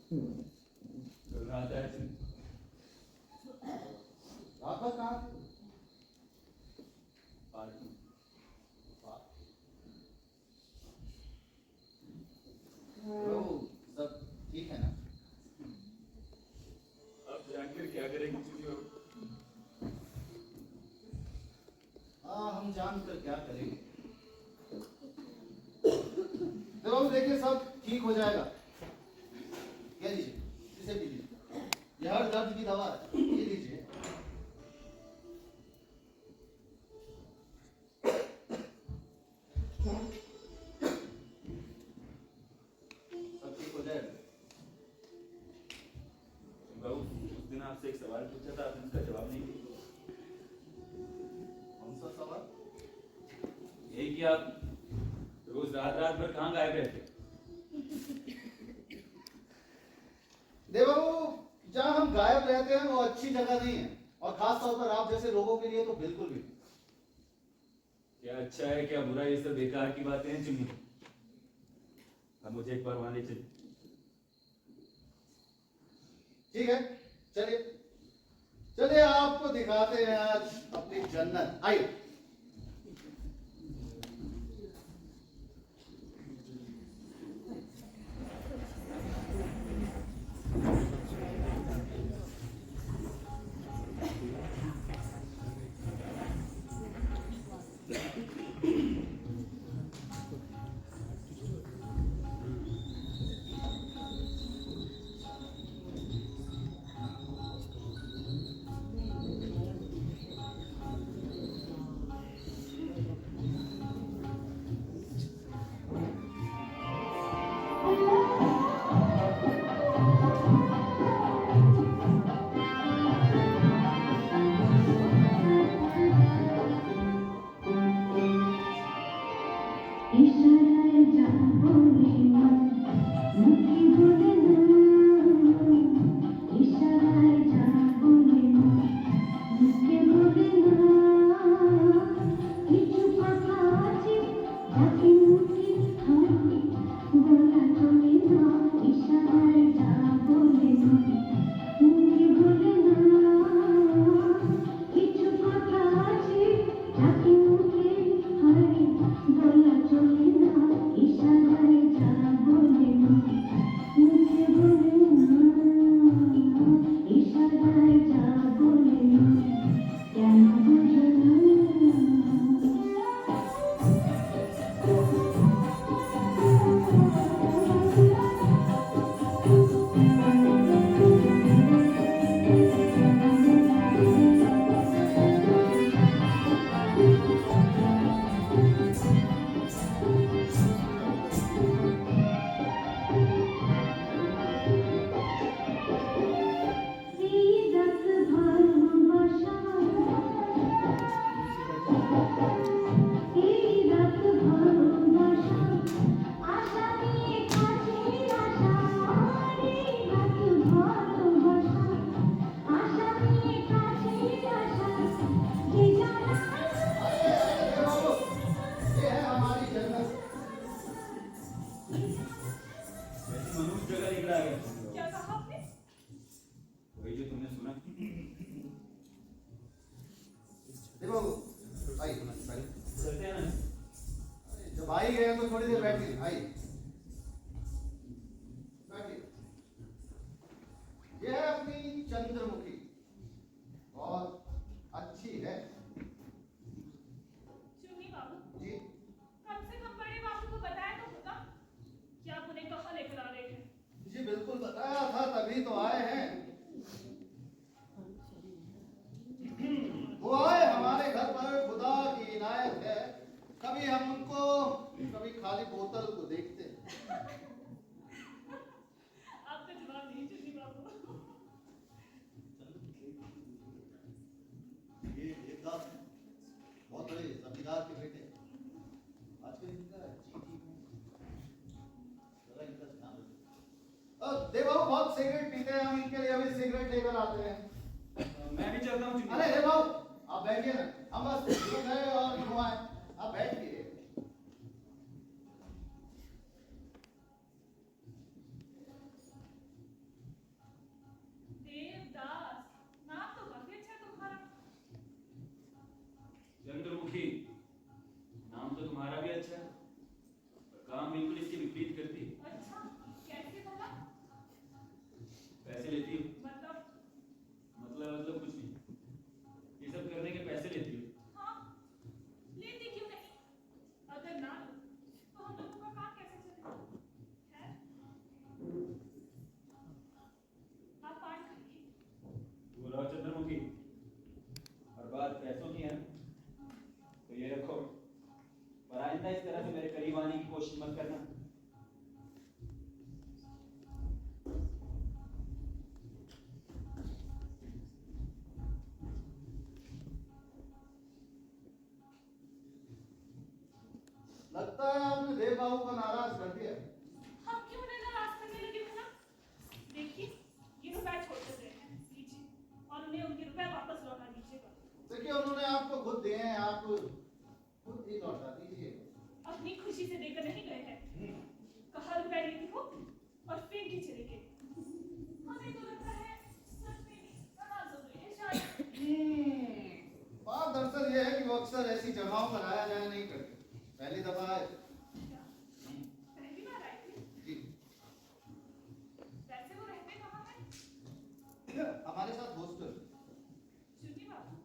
रात भर कहाँ थे? पार्टी। सब ठीक है ना? अब जानकर क्या करेंगे चुनी बाबू? हाँ, हम जानकर क्या करेंगे? देखो देखिए, सब ठीक हो जाएगा। ये लीजिए, इसे पीजिए। ये हर दर्द की दवा है, ये लीजिए। सब ठीक हो जाएगा। बाबू, उस दिन आपसे एक सवाल पूछा था, आपने उसका जवाब नहीं दिया। कौन सा सवाल? यही कि आप रोज रात रात भर कहाँ गायब रहते? देखो, जहाँ हम गायब रहते हैं वो अच्छी जगह नहीं है, और खास तौर पर आप जैसे लोगों के लिए तो बिल्कुल भी। क्या अच्छा है क्या बुरा, ये सब बेकार की बातें हैं चुनी। अब मुझे एक बार वहां ले चलिए। ठीक है, चलिए चलिए, आपको दिखाते हैं आज अपनी जन्नत। आइए। भाई गए तो थोड़ी देर बैठिए। आइए बैठिए। ये है अपनी चंद्रमुखी, बहुत अच्छी है। चुनी बाबू जी कम से कम बड़े बाबू को बताया तो होता कि आप उन्हें कहाँ लेकर आ रहे हैं। जी बिल्कुल बताया था, तभी तो आए हैं। वो आए हमारे घर पर, खुदा की इनायत है। कभी हम उनको कभी खाली बोतल को देखते हैं। आपका जवाब नहीं चुनी बाबू। ये देवदास हैं, बहुत बड़े जमींदार के बेटे। आजकल इनका जीती जरा इनका ध्यान रखो। देवबाबू बहुत सिगरेट पीते हैं, हम इनके लिए अभी सिगरेट लेकर आते हैं। मैं भी चलता हूँ। अरे देवबाबू आप बैठिए ना, हम बस यूं है और यूं आए, आप बैठिए। दफाओं पर आया जाया नहीं करते, पहली दफा है। क्या? पहली बार आई थी? जी, वैसे वो रहते कहाँ हैं? हमारे साथ हॉस्टल। चुन्नी बाबू,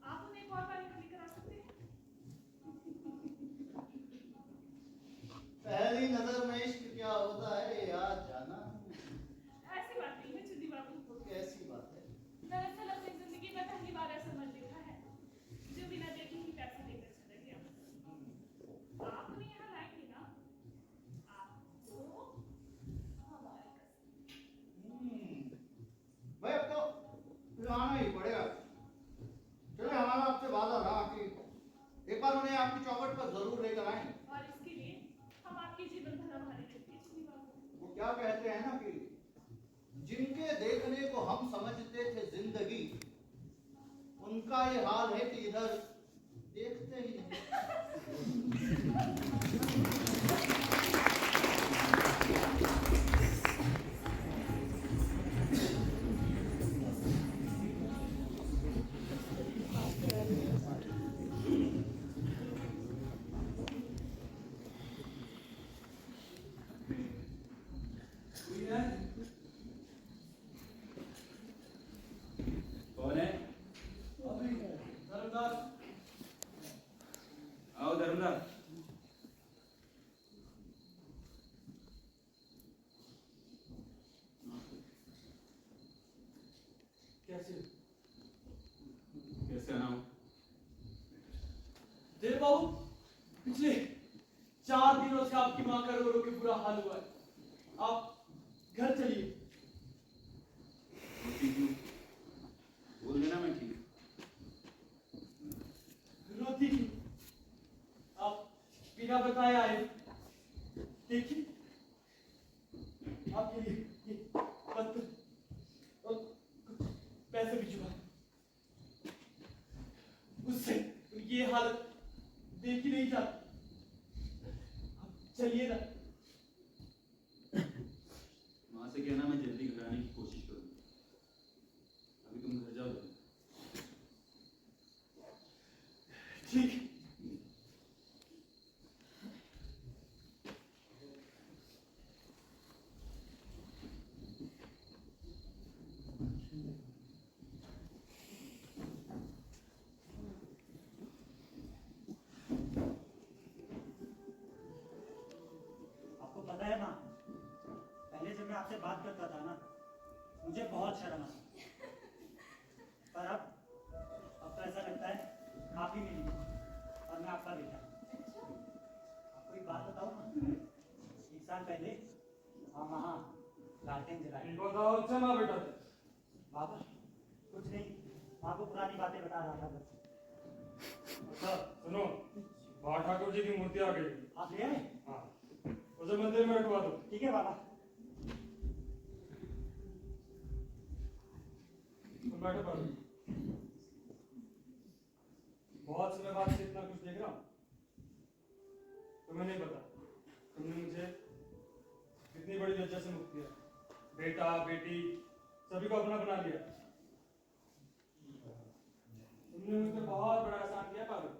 आप उन्हें एक और बार यहाँ लेकर आ सकते हैं? पहली नजर में इश्क क्या होता है याद जाना। ऐसी बात नहीं है चुन्नी बाबू। तो कैसी बात है? दरअसल अपनी जिंदगी में पहली बार ऐसा मर्द देखा है जो बिना देखे ही पैसे लेकर चले गया। आप उन्हें यहाँ लाएंगे ना? आपको हमारी कसम। भाई अब तो फिर आना ही पड़ेगा। चलो हमारा आपसे वादा रहा कि एक बार उन्हें आपकी चौखट पर जरूर लेकर आएंगे। और इसके लिए हम आपके जीवन भर आभारी रहते हैं चुन्नी बाबू। वो क्या कहते हैं ना कि जिनके देखने को हम समझते थे जिंदगी, उनका ये हाल है कि इधर देखते ही नहीं। कौन है? धर्मदास। आओ धर्मदास। कैसे? कैसे आना हो? देव बाबू, पिछले 4 दिनों से आपकी माँ का रो रो के बुरा हाल हुआ है। आप घर चलिए। रोती क्यों? बोल देना मैं ठीक। रोती क्यों? आप बिना बताए आए। देखिए, आपके लिए ये पत्र और कुछ पैसे भी जुड़ा। उससे ये हालत देखी नहीं जाती। आप चलिए ना। वहां से कहना मैं जल्दी घर आने की कोशिश करूंगा। अभी तुम घर जाओ। ठीक है। आपको पता है माँ, पहले जब मैं आपसे बात करता था ना, मुझे बहुत शर्म आती। पर अब तो ऐसा लगता है आप ही मेरी माँ और मैं आपका बेटा। आपको एक बात बताऊँ माँ, 1 साल पहले हम वहाँ लालटेन जलाए। बताओ अच्छा माँ बेटा। बाबा कुछ नहीं, माँ को पुरानी बातें बता रहा था बस। अच्छा सुनो, बाबा ठाकुर जी की मूर्ति आ गई। आप ले आए? हाँ, उसे मंदिर में रखवा दो। ठीक है बाबा। तुम बैठो पर। बहुत समय बाद से इतना कुछ देख रहा हूँ। तुम्हें नहीं पता, तुमने मुझे कितनी बड़ी लज्जा से मुक्त किया। बेटा बेटी सभी को अपना बना लिया। तुमने मुझे बहुत बड़ा एहसान किया पागल।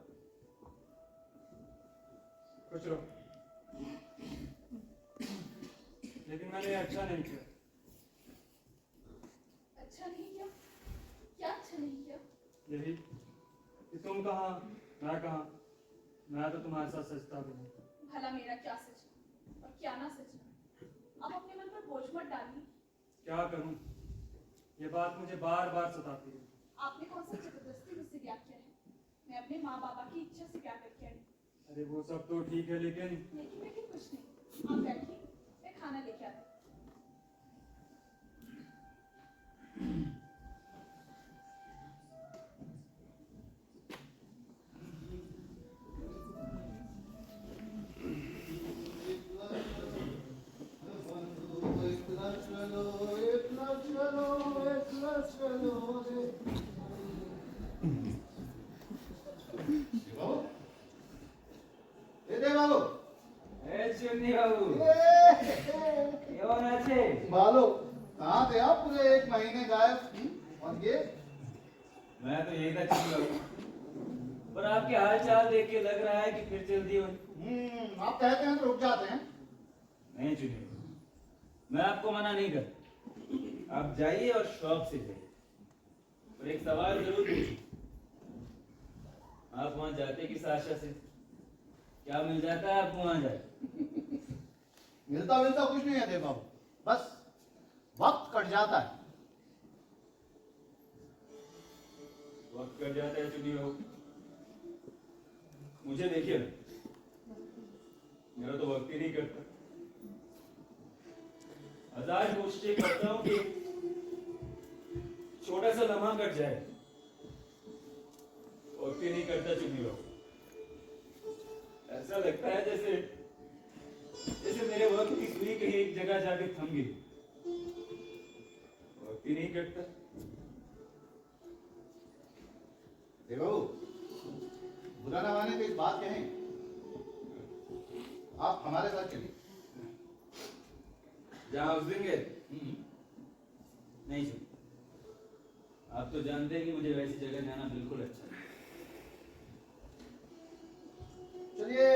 कुछ लो, लेकिन मैंने अच्छा नहीं किया। अच्छा नहीं किया? क्या अच्छा नहीं किया? यही कि तुम कहाँ मैं कहाँ, मैं तो तुम्हारे साथ सचता भी नहीं। भला मेरा क्या सच और क्या ना सच। आप अपने मन पर बोझ मत डालिए। क्या करूं, ये बात मुझे बार बार सताती है। आपने कौन सा जबरदस्ती मुझसे प्यार किया है? मैं अपने माँ बाबा की इच्छा से प्यार करके आई। अरे वो सब तो ठीक है, लेकिन लेकिन कुछ नहीं। आप बैठिए, मैं खाना लेके आती हूँ। बालो कहाँ थे आप? पूरे 1 महीने गायब। और ये मैं तो यही था चुप। पर आपके हाल चाल देख के लग रहा है कि फिर जल्दी हो। आप कहते हैं तो रुक जाते हैं। नहीं चुनिए, मैं आपको मना नहीं कर, आप जाइए और शौक से जाइए। पर एक सवाल जरूर पूछूं, आप वहां जाते किस आशा से? क्या मिल जाता है आपको वहां जाए? मिलता मिलता कुछ नहीं है देव बाबू, बस वक्त कट जाता है। वक्त कट जाता है चुनिए बाबू। मुझे देखिए ना, मेरा तो वक्त ही नहीं करता। हजार कोशिशें करता हूं कि छोटा सा लम्हा कट जाए, वक्त ही नहीं करता चुनिए बाबू। ऐसा लगता है जैसे जैसे मेरे वक्त की सुई कहीं एक जगह जाके थम गई, वक्त ही नहीं कटता। देव बाबू, बुरा ना माने तो एक बात कहें, आप हमारे साथ चलिए। जहां उस दिन गए नहीं सुन, आप तो जानते हैं कि मुझे वैसी जगह जाना बिल्कुल अच्छा नहीं। चलिए,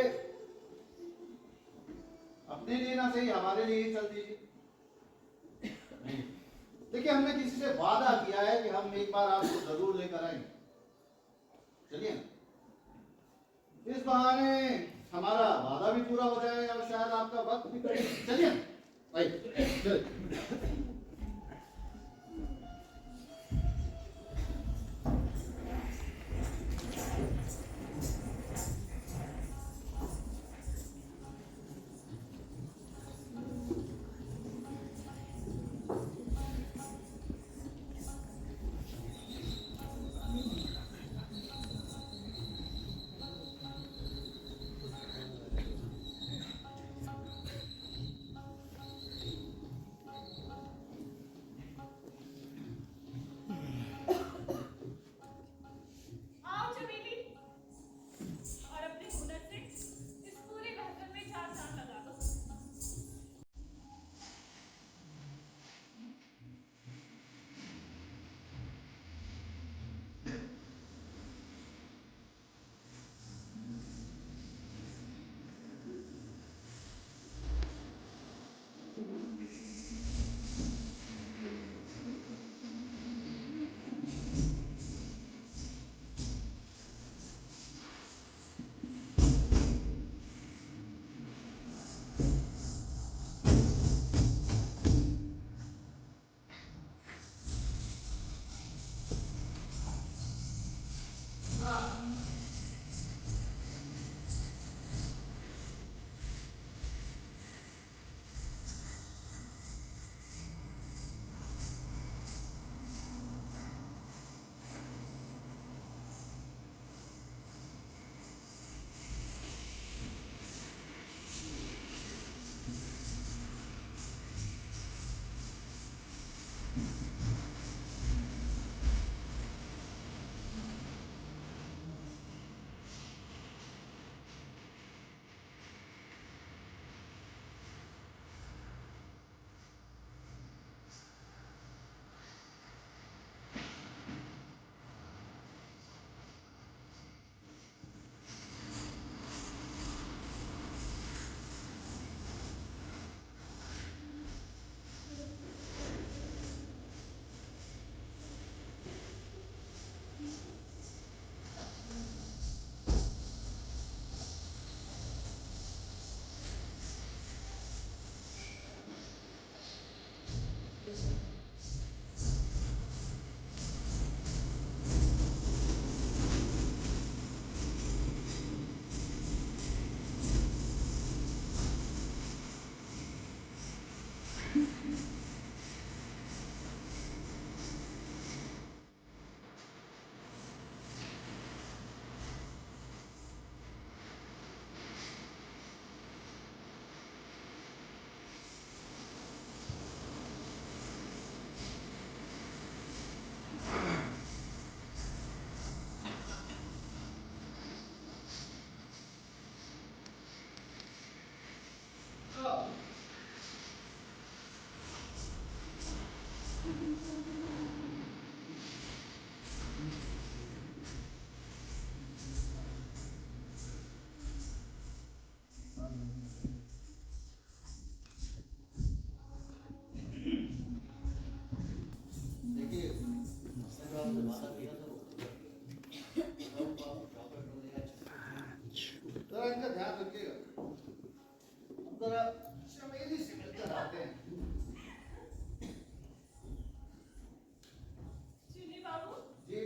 अपने लिए ना सही हमारे लिए ही चल दीजिए। नहीं, देखिए, हमने किसी से वादा किया है कि हम एक बार आपको जरूर लेकर आएंगे। चलिए ना, इस बहाने हमारा वादा भी पूरा हो जाए और शायद आपका वक्त भी कटे। चलिए ना, आइए, चलिए। आओ चमेली, और अपने हुनर से इस पूरे महफिल में चार चांद लगा दो। चमेली से मिलकर आते हैं। चुनी बाबू, जी,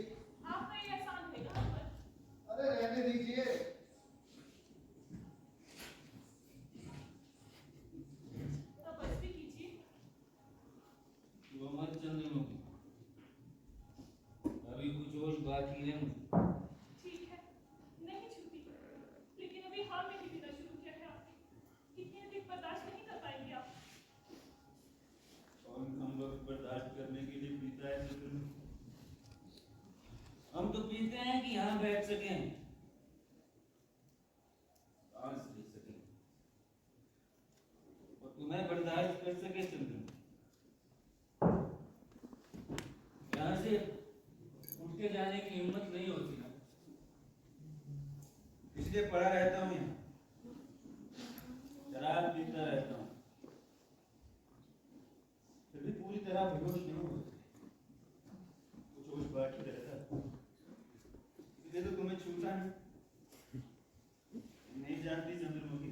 आपका ये एहसान है कहाँ पर? अरे रहने दीजिए। तपस्वी कीजिए। वो मत चंद्रमुखी, अभी कुछ और बाकी है। ठीक है, नहीं छूटी, लेकिन अभी हाल में ही पीना शुरू किया है आपने। इतनी अधिक बर्दाश्त नहीं कर पाएंगे आप। कौन हम वक्त बर्दाश्त करने के लिए पीता है चंद्रमुखी? हम तो पीते हैं कि यहाँ बैठ सकें, सांस ले सकें, और तुम्हें बर्दाश्त कर सके चंद्रमुखी। यहाँ से उठ के जाने की हिम्मत नहीं होती ना, इसलिए पड़ा रहता हूँ यहाँ, शराब पीता रहता हूँ, फिर भी पूरी तरह बेहोश नहीं हो सकते, कुछ होश बाकी रहता है। इसलिए तो तुम्हें छूटा नहीं जानती चंद्रमुखी,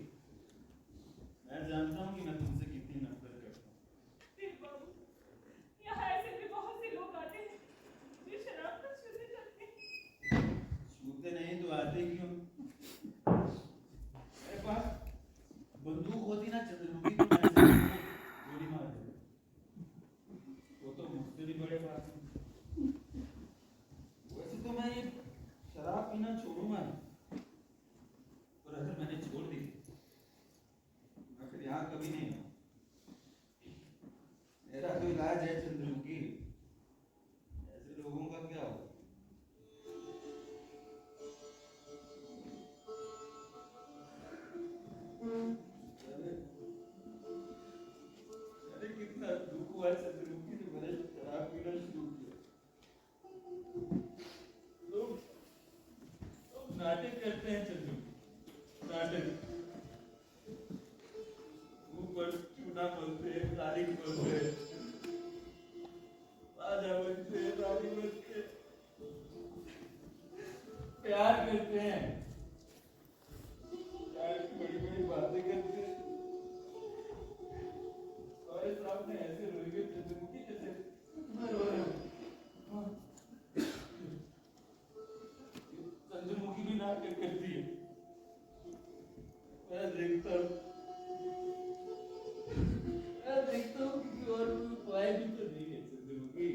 मैं जानता हूँ कि मैं तुमसे कितनी नफरत करता हूँ। फिर बाबू, यहाँ ऐसे भी बहुत से लोग आते हैं जो शराब को छूते जाते हैं। छूते नहीं तो आते क्यों? मेरे पास बंदूक होती ना चंद्रमुखी, तो मैं ऐसे गोली मार देता। वो तो मुझसे भी बड़े बात है। वैसे तो मैं ये शराब पीना छोड़ूंगा नहीं, और अगर मैंने छोड़ दी मैं फिर यहाँ कभी नहीं आऊँ। मेरा तो इलाज है चंद्रमुखी, ऐसे लोगों का क्या होगा? अरे अरे कितना दुख हुआ चंद्रमुखी ने मैंने शराब पीना शुरू किया। लोग नाटक करते हैं चंद्रमुखी, नाटक। मुंह पर चूना बोलते हैं, तारीख बोलते हैं, बाजा बजते हैं, ताली बजते हैं, प्यार करते हैं, प्यार की बड़ी बड़ी बातें करते हैं, और इस सामने ऐसे रोएंगे चंद्रमुखी जैसे मैं रो रहा हूँ। चंद्रमुखी भी नाटक करती है, मैं देखता हूँ कि और कोई उपाय भी तो नहीं है चंद्रमुखी,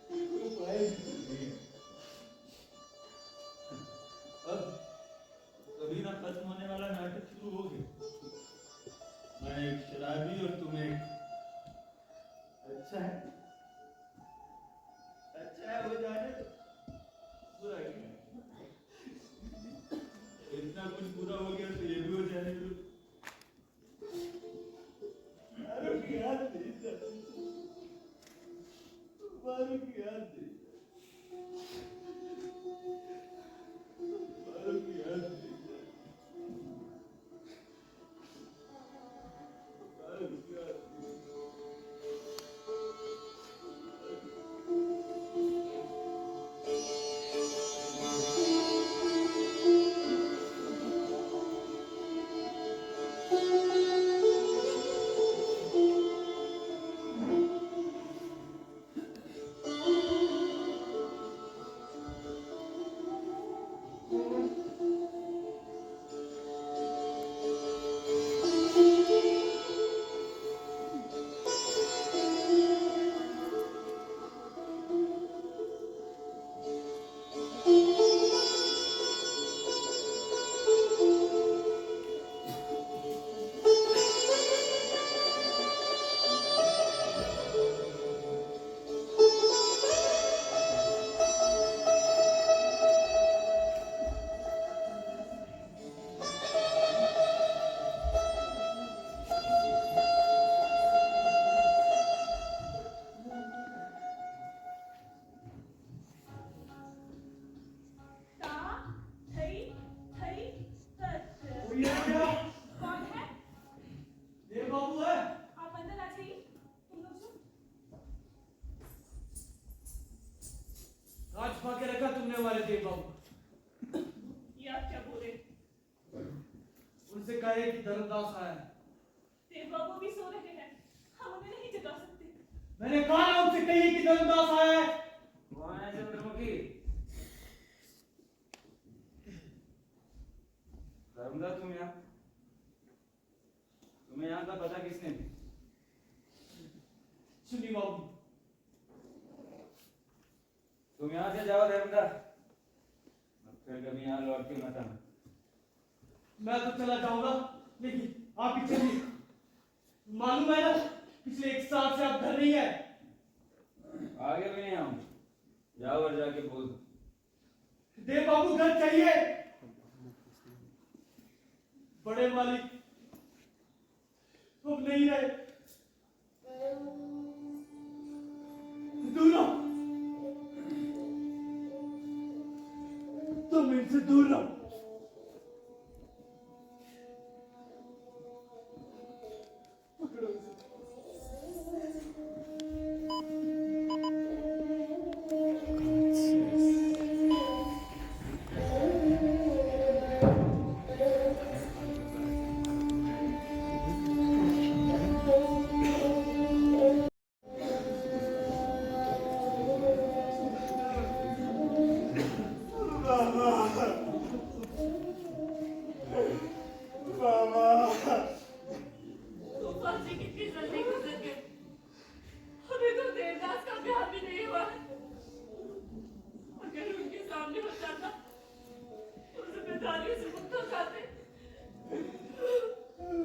कोई उपाय भी तो नहीं है। अब कभी ना खत्म होने वाला नाटक शुरू हो गया, मैं एक शराबी और तुम एक, अच्छा है, अच्छा है, हो जाने दो, बुरा क्या है? इतना कुछ बुरा हो गया तो ये भी हो जाने दो। मारो की याद नहीं जाती, मारो की याद नहीं जाती, मारो की याद नहीं जाती, मारो की याद धर्मदास आया है। देव बाबू भी सो रहे हैं, हम उन्हें नहीं जगा सकते। मैंने कहा ना उनसे कहिए कि धर्मदास आया है। कौन है चंद्रमुखी? धर्मदास, तुम यहाँ? तुम्हें यहाँ का पता किसने दी? सुनिए बाबू, तुम यहाँ से जाओ धर्मदास, फिर कभी यहाँ लौट के मत आना। मैं तो चला जाऊंगा, लेकिन आप ही चलिए। मालूम है ना, पिछले 1 साल से आप घर नहीं है। आगे भी नहीं आऊंगा, जाओ और जाके बोल दो। देव बाबू घर चाहिए। बड़े मालिक अब नहीं रहे। दूर रहो, तुम इनसे दूर रहो। पकड़ो इसे। तूफान से कितनी जल्दी गुजर गए, अभी तो देवदास का ब्याह भी नहीं हुआ है। अगर उनके सामने हो जाता तो जिम्मेदारियों से मुक्त हो जाते।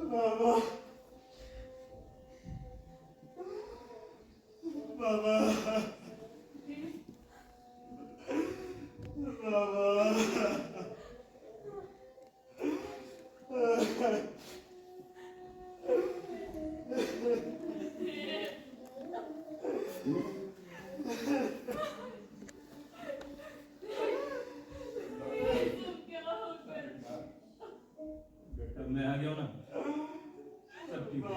बाबा, बाबा, अब मैं आ गया हूं ना, सब ठीक है।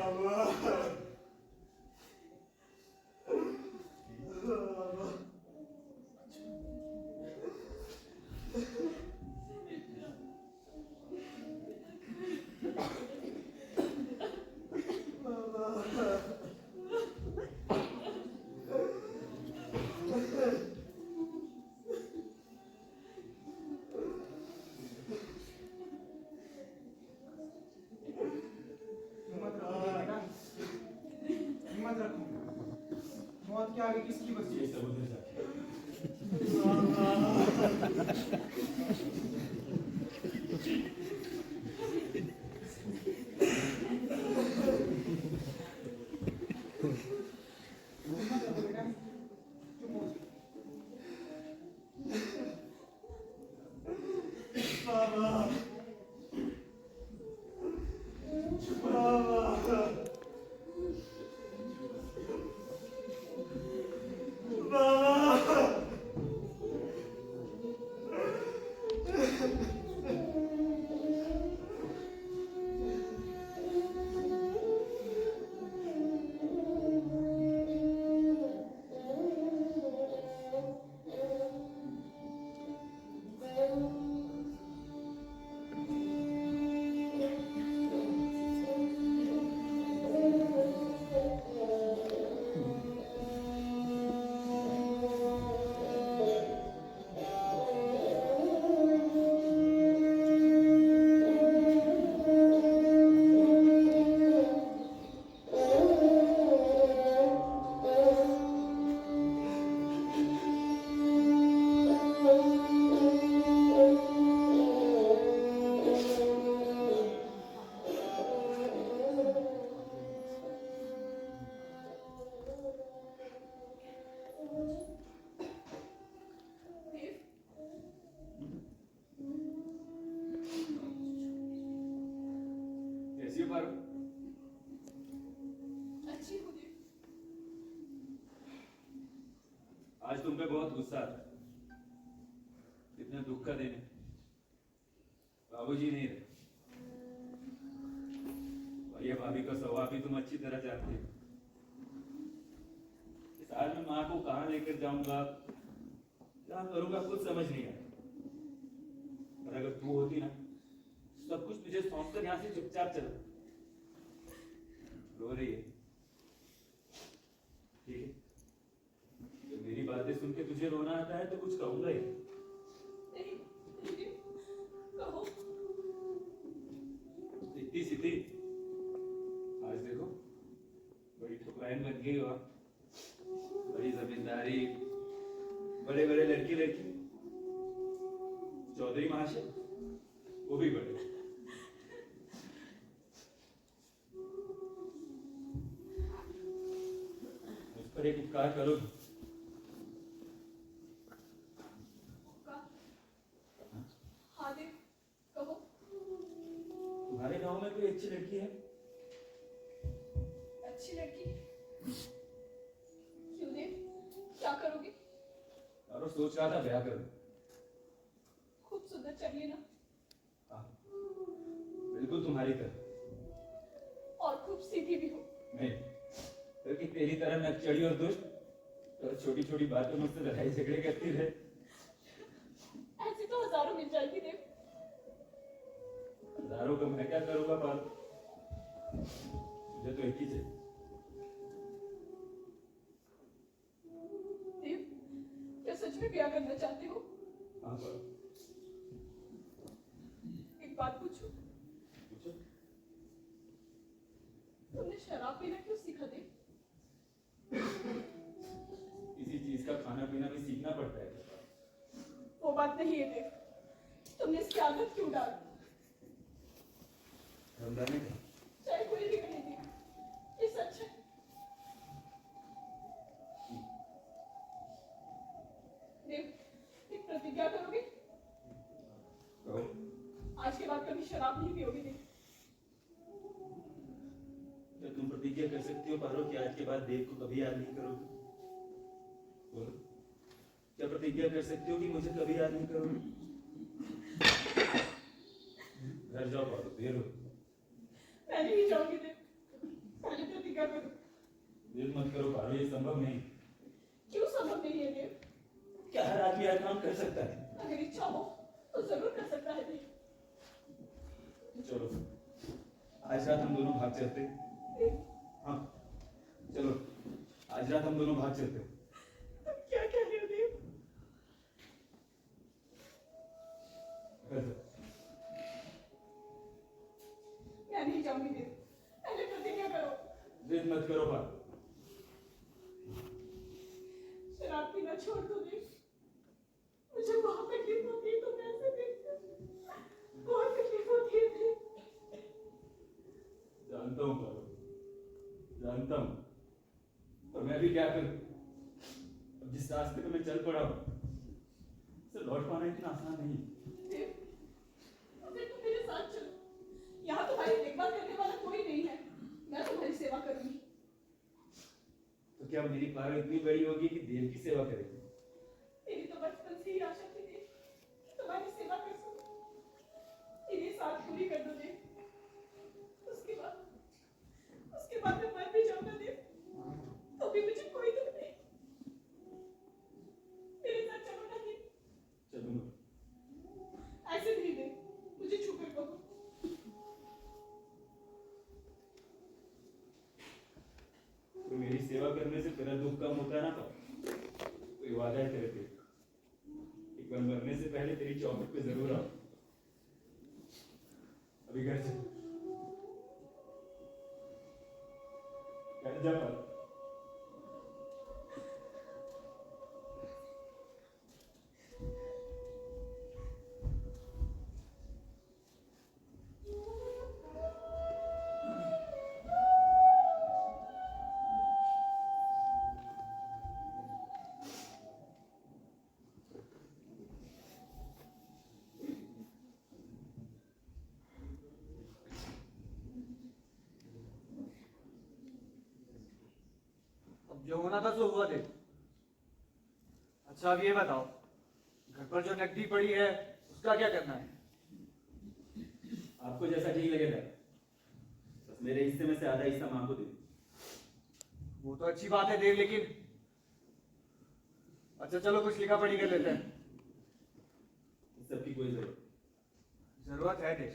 हिम्मत रखो, मौत के आगे किसकी बची ये है? सब उधर जाके हिम्मत रखो बेटा, चुप हो जाओ। कैसी हो पारो? अच्छी हूँ देव। आज तुम पे बहुत गुस्सा आता है। इतना दुख का दिन है, बाबूजी नहीं रहे और ये भाभी का स्वभाव भी तुम अच्छी तरह जानते हो। इस आज मैं माँ को कहाँ लेकर जाऊंगा, क्या करूंगा, कुछ समझ नहीं आया। और अगर तू होती ना, सब कुछ तुझे सौंप कर यहाँ से चुपचाप चला। रो रही है। ठीक है, तो मेरी बातें सुन के तुझे रोना आता है तो कुछ कहूंगा ही। नहीं नहीं, कहो। इतनी सीधी आज देखो बड़ी ठुकराइन बन गई हो, बड़ी जमींदारी, बड़े बड़े लड़की लड़की, चौधरी महाशय वो भी बड़े। मुझ पर एक उपकार करो। हाँ देव, कहो। तुम्हारे गांव में कोई अच्छी लड़की है? अच्छी लड़की? क्यों देव, क्या करोगे? और सोच रहा था ब्याह करूं। खूब सुंदर चाहिए ना? हाँ, बिल्कुल तुम्हारी तरह। और खूब सीधी भी हो। नहीं, क्योंकि तेरी तरह नकचड़ी और दुष्ट और छोटी छोटी बातों में मुझसे लड़ाई झगड़े करती रहे। ऐसी तो हजारों मिल जाएगी देव। हजारों का मैं क्या करूंगा पाल, मुझे तो एक ही चाहिए। देव, क्या सच में ब्याह करना चाहते हो? हाँ पाल, एक बात पूछूं? पूछो। तुमने शराब पीना क्यों सीखा देव? किसी चीज का खाना पीना भी सीखना पड़ता है पाल। वो बात नहीं है देव, तुमने इसकी आदत क्यों डाली? रमजाने का चाहे कोई भी कहे देव, ये सच है। देव, एक प्रतिज्ञा करोगे? कहो। आज के बाद कभी शराब नहीं पियोगे देव। क्या तुम प्रतिज्ञा कर सकती हो पारो कि आज के बाद देव को कभी याद नहीं करोगे? बोलो, क्या प्रतिज्ञा कर सकती हो कि मुझे कभी याद नहीं करोगे? घर जाओ पारो, देर हो। मैं नहीं जाऊंगी देव, पहले प्रतिज्ञा करो। देर मत करो पारो, ये संभव नहीं। क्यों संभव नहीं है देव? क्या हर आदमी हर काम कर सकता है? अगर इच्छा हो तो जरूर कर सकता है देव। चलो, आज रात हम दोनों भाग चलते हैं। हाँ, चलो, आज रात हम दोनों भाग चलते हैं। तुम क्या कह रहे हो देव? घर जाओ। मैं नहीं जाऊंगी देव, पहले प्रतिज्ञा करो। जिद मत करो पारो। शराब पीना छोड़ दो देव, मुझे बहुत तकलीफ होती है तुम ऐसे देखकर, बहुत तकलीफ होती है देव। जानता हूँ पारो, जानता हूँ, पर मैं भी क्या करूँ? अब जिस रास्ते पे मैं चल पड़ा हूँ, उसे लौट पाना इतना आसान नहीं। देव, फिर तुम मेरे साथ चलो। यहाँ तुम्हारी देखभाल करने वाला कोई नहीं है, मैं तुम्हारी सेवा करूंगी। तो क्या मेरी पारो इतनी बड़ी होगी कि देव की सेवा करेगी? तेरी तो बचपन से ही आशा थी देव, तुम्हारी सेवा कर सकूं। मेरी साथ पूरी कर दो देव। उसके बाद मैं मर भी जाऊंगा देव, तो भी मुझे कोई दुख नहीं। मेरे साथ चलो ना देव। चलूंगा। ऐसे नहीं देव, मुझे छूकर कहो। तो मेरी सेवा करने से तेरा दुख कम होता है ना पारो? कोई वादा है तेरे पे, एक बार मरने से पहले तेरी चौखट पे जरूर आओ। अभी घर चल। घर जा पारो। जो होना था सो हुआ देव। अच्छा अब ये बताओ, घर पर जो नकदी पड़ी है उसका क्या करना है? आपको जैसा ठीक लगेगा, बस मेरे हिस्से में से आधा हिस्सा मां को दे दो। वो तो अच्छी बात है देव, लेकिन अच्छा चलो कुछ लिखा पढ़ी कर लेते हैं। इस सब की कोई जरूरत जरूरत है देव,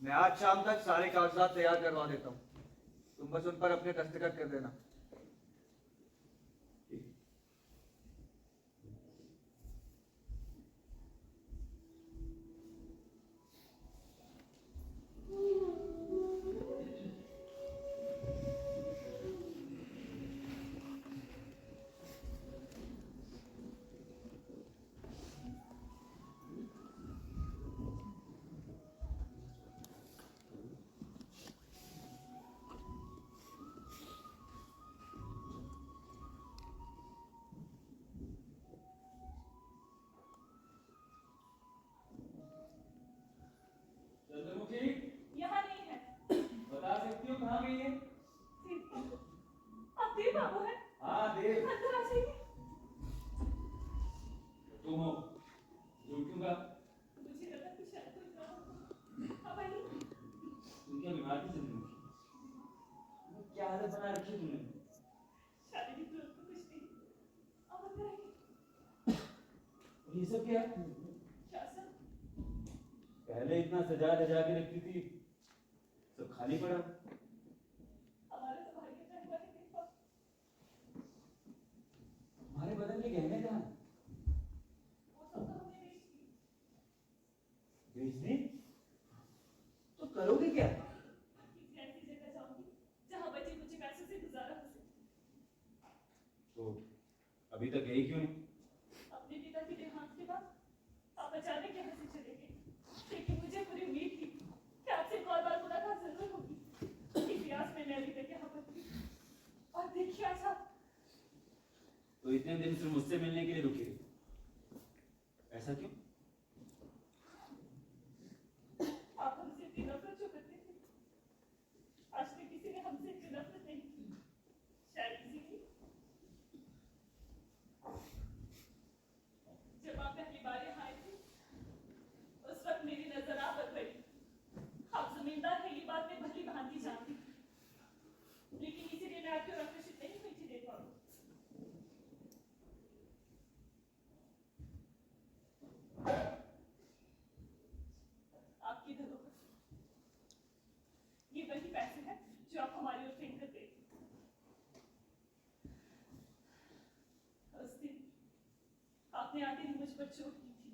मैं आज शाम तक सारे कागजात तैयार करवा देता हूँ। तुम बस उन पर अपने दस्तखत कर देना। चंद्रमुखी, यहाँ नहीं है। बता सकती हो कहाँ गई है? देव बाबू, आप देव बाबू हैं? हाँ देव, अंदर आ जाइए। तुम हो। झूठ क्यों कहा? मुझे लगा कि शायद कोई ना हो। अब आइए। तुम क्या बीमार थी चंद्रमुखी? क्या हालत बना रखी है तुमने? शारीरिक रूप तो कुछ नहीं। अब अंदर आइए। और ये सब क्या है? क्या सर? पहले इतना सजा धजा के रखती थी, सब खाली पड़ा। हमारे तो भाग्य का हुआ है देव बाबू। हमारे बदन के गहने कहाँ हैं? वो सब तो हमने बेच दिए। बेच दी? तो करोगे क्या? किसी ऐसी जगह जाऊंगी जहाँ बचे कुछ पैसों से गुजारा हो सके। तो अभी तक गई क्यों नहीं? अपने पिता के देहांत के बाद आप अचानक यहाँ से चले गए, लेकिन मुझे पूरी उम्मीद थी कि आपसे एक और बार मुलाकात जरूर होगी। इस आस में मैं अभी तक यहाँ पर थी। और देखिए आज आप तो इतने दिन से मुझसे मिलने के लिए रुकी रही, ऐसा क्यों? आप हमसे इतनी नफरत क्यों करते थे? आज तक किसी ने हमसे इतनी नफरत नहीं की। शायद इसीलिए जब आप पहली बार यहाँ आए थे, उस वक्त मेरी नजर आप पर पड़ी। आप जमींदार है ये बात मैं भली भांति जानती थी, लेकिन इसीलिए मैं आपकी ओर आकर्षित नहीं हुई थी देव बाबू। आपकी धरोहर ये वही पैसे हैं जो आप हमारी ओर फेंक कर गए थे। उस दिन आपने आते ही मुझ पर चोट की थी।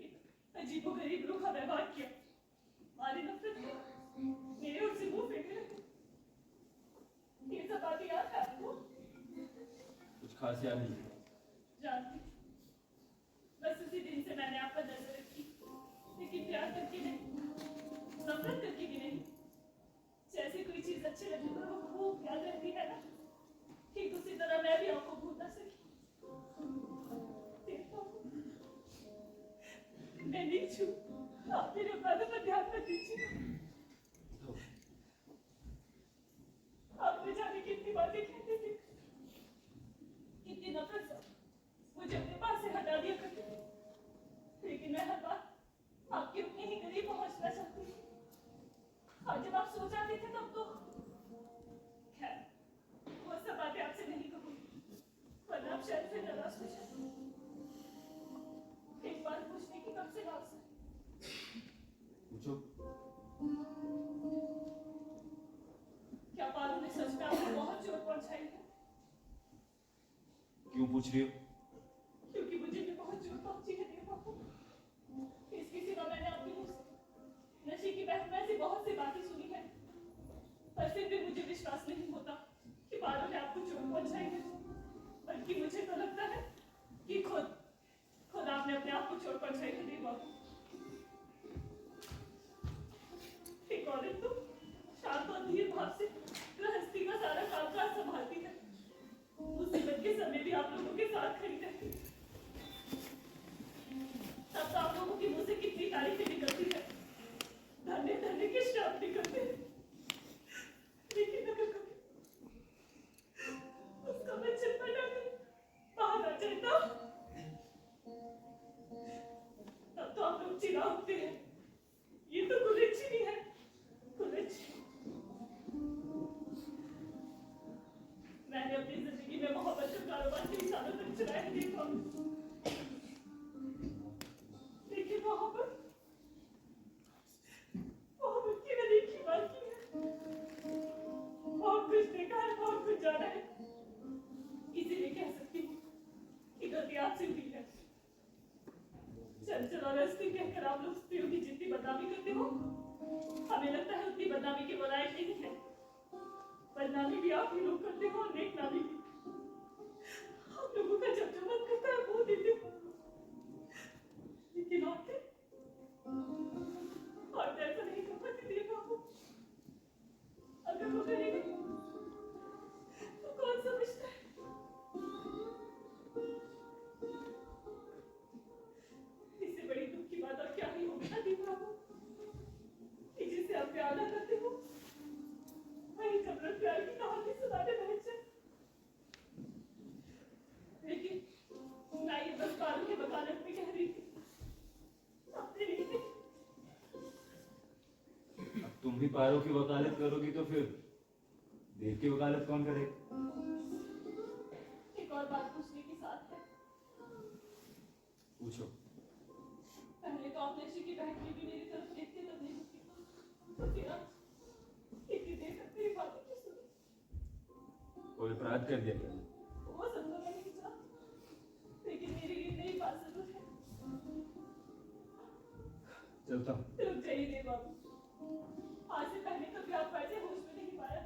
एक अजीबोगरीब रूखा व्यवहार किया, हमारी नफरत की, मेरे ओर से मुंह फेंकने लगे। ये सब बातें याद है आपको? कुछ खास याद नहीं। जानती हूँ। बस उसी दिन से मैंने आप पर नजर रखी, लेकिन प्यार करके नहीं, नफरत करके भी नहीं। जैसे कोई चीज अच्छी लगी तो वो खूब याद रहती है ना, ठीक उसी तरह मैं भी आपको भूल ना सकी। देखो, मैं नीच हूँ, आप मेरे अपराधों पर ध्यान मत दीजिए। आप न जाने कितनी बातें कहते थे, कितनी नफरत से मुझे अपने पास से हटा दिया करते थे, लेकिन मैं हर बार आपके उतने ही करीब पहुंचना चाहती थी। और जब आप सो जाते थे तब तो खैर वो सब बातें आपसे नहीं कहूंगी, वरना आप शायद से नाराज हो जाए। एक बार पूछने की कब से आपसे पूछो। क्या पारू ने सच में आपको बहुत चोट पहुंचाई है? क्यों पूछ रही हो? क्योंकि मुझे भी बहुत चोट पहुंची है देव बाबू। इसके सिवा मैंने आपके मुंह से नशे की बहस में ऐसी बहुत सी बातें सुनी है, पर फिर भी मुझे विश्वास नहीं होता कि पारू ने आपको चोट पहुंचाई है। बल्कि मुझे तो लगता है कि खुद आपने अपने आप को चोट पहुंचाई है देव बाबू। एक औरत तो शांत और धीर भाव से गृहस्थी का सारा कामकाज संभालती है, मुसीबत के समय भी आप लोगों के साथ खड़ी रहती है। तब तो आप लोगों की मुंह से कितनी तारीफें निकलती है, धन्य धन्य के शब्द निकलते हैं, लेकिन अगर कभी उसका मैं चिल्लाकर बाहर आ जाता, तब तो बदनामी भी आप ही लोग करते हो और नेक नामी भी। हम लोगों का जब जो मन करता है वो देते हो, लेकिन औरतें ऐसा नहीं कर पाती देव बाबू। अगर वो करेंगे तो कौन समझता है? इससे बड़ी दुख की बात और क्या ही होगी ना देव बाबू, कि जिसे आप प्यार ना करते हो वही जबरन प्यार की कहानी सुनाने बैठ जाए। लेकिन मैं ये बस बालों के वकालत में कह रही थी, अपने लिए नहीं। अब तुम भी पारो की वकालत करोगी तो फिर देव की वकालत कौन करेगा? एक और बात पूछने की साथ है। पूछो। पहले तो आपने श्री की बहन की भी मेरी तरफ देखते तब नहीं होती, तो फिर आप इतनी देर तक मेरी बातें क्यों सुनी? कोई अपराध कर दिया क्या? वो सब तो मैं नहीं चाह, लेकिन मेरे लिए नई बात जरूर है। चलता हूँ। रुक जाइए देव बाबू, आज से पहले कभी आप ऐसे होश में नहीं पाया,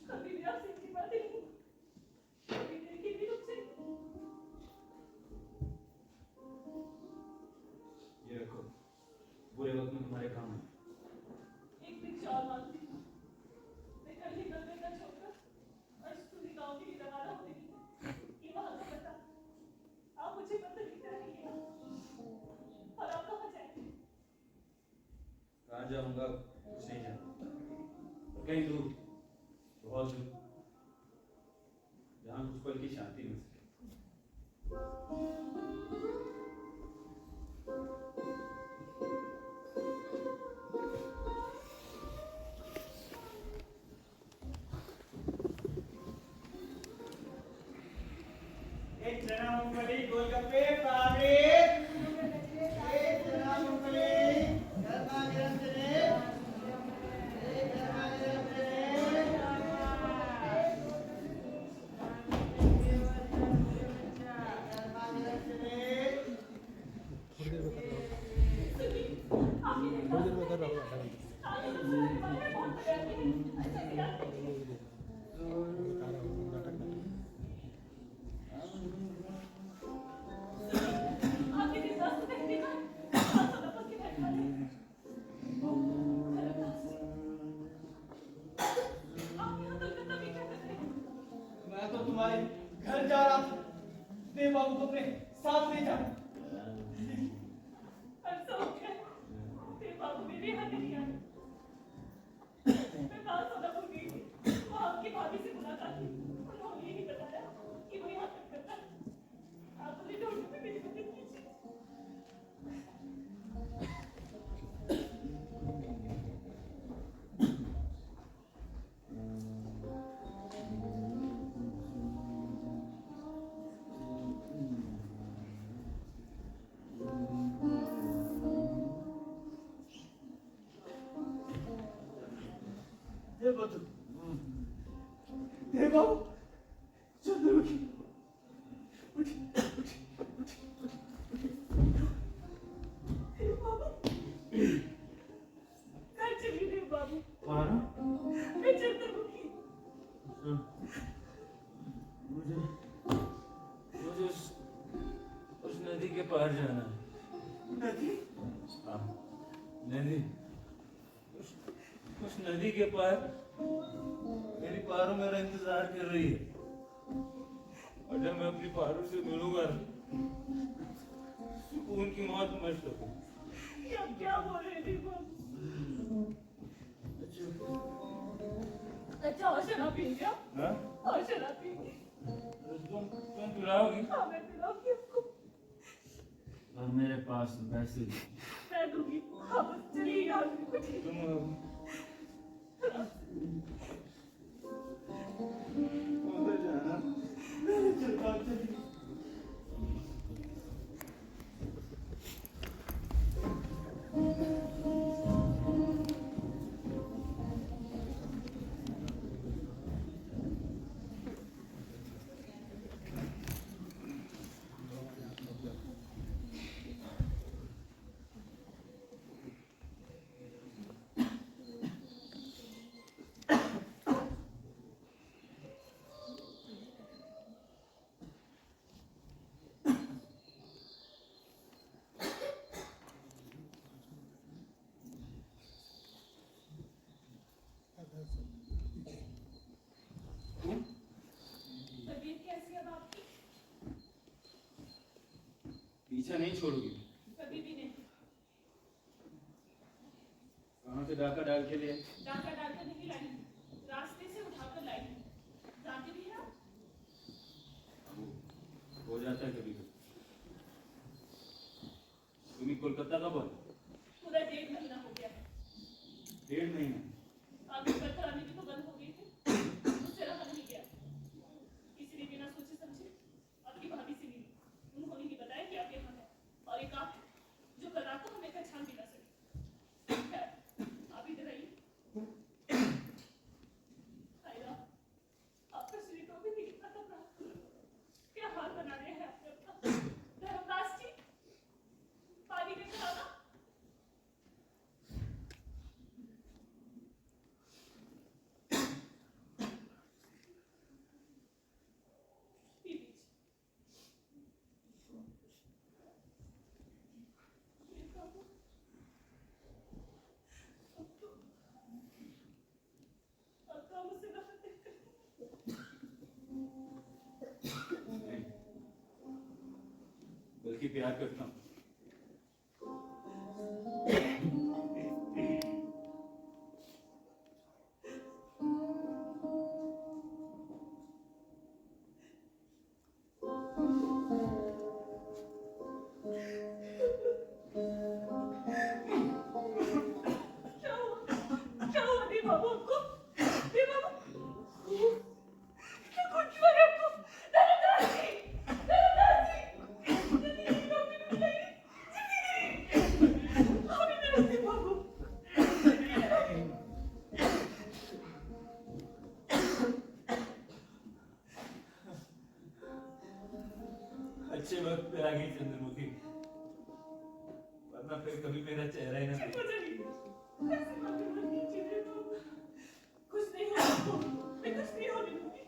कभी भी आपसे इतनी बातें नहीं, कभी देर के लिए रुक जाइए। ये रखो, बुरे वक्त में तुम्हारे काम है। एक दिन और मांगती हूँ, मैं कल ही गलबे का छोड़कर अष्टपुरी गांव के लिए रवाना होने की, कि वहाँ का पता आप मुझे पता नहीं कराएंगे और आप कहाँ जाएंगे? कहाँ जाऊंगा कुछ नहीं जानता, कहीं दूर, बहुत दूर, जहाँ कुछ पल की शांति मिल सके। एक चना मूंगफली गोलगप्पे पापड़ी, एक चना मूंगफली गरमा गरम चने, एक गरमा गरम चने, गरमा गरम चने। थोड़ी देर में कर रहा हूँ। आपके दिन दस तक देखा के बैठा है। आप यहाँ कलकत्ता में क्या कर रहे हैं? मैं तो तुम्हारे घर जा रहा था, देव बाबू को अपने साथ ले जा। अरसा हो गया, देव बाबू मेरे यहाँ नहीं आए। मैं बात सोनापुर गई थी, वहाँ आपकी भाभी से मुलाकात हुई। उन्होंने यही बताया कि वो यहाँ तक करता है। आप उन्हें ढूंढने में मेरी मदद कीजिए। देव बाबू, देव बाबू, चंद्रमुखी, उठ, उठ, देव बाबू, घर चलिए देव बाबू। पारो? मैं चंद्रमुखी। मुझे उस नदी के पार जाना है। नदी? हाँ, नदी। उस नदी के पार मेरी पारो मेरा इंतजार कर रही है, और जब मैं अपनी पारो से मिलूंगा सुकून की मौत मर सकूं। ये आप क्या बोल रहे हैं देव बाबू? अच्छा और शराब पीएंगे आप? हाँ? और शराब पीएंगे? तुम पिलाओगी? हाँ मैं पिलाऊंगी आपको। और मेरे पास पैसे मैं दूंगी, आप बस चलिए यहाँ से उठिए। तुम उधर जाना। मैं चलता हूँ, चलिए। तबीयत कैसी है अब आपकी? पीछा नहीं छोड़ोगी? कभी भी नहीं। कहाँ से डाका डाल के लिए? डाका डालकर नहीं लाई, रास्ते से उठाकर लाई। जानते भी हैं आप? हो जाता है कभी कभी। तुम्ही कोलकाता कब आए? पूरा 1.5 महीना हो गया। 1.5 महीना? आपकी बरकर आने की तो बंद हो गई थी, मुझसे रहा नहीं गया। इसलिए बिना सोचे समझे आपकी भाभी से मिली। उन्होंने ही बताया कि आप यहाँ हैं और एक आप हैं जो कल रात को हमें पहचान भी ना सके। खैर, आप इधर आइए। हाय राम, आपका शरीर तो अभी भी कितना खतरा। क्या हाल बना रहे हैं आपने अपना? धर्मदास जी, पानी लेकर आना। नहीं, बल्कि प्यार करता हूँ। क्या हुआ दी बाबू आपको? दी बाबू, क्या कुछ हुआ है आपको? धर्मदास जी, धर्मदास जी, जल्दी डॉक्टर को बुलाइए, जल्दी। आप इधर आइए बाबू। अच्छे वक्त पे आ गई चंद्रमुखी, वरना फिर कभी मेरा चेहरा ही ना चुप देखा। हो जाइए, ऐसे बातें मत कीजिए मेरे बाबू। कुछ नहीं होगा आपको, मैं कुछ नहीं होने दूंगी।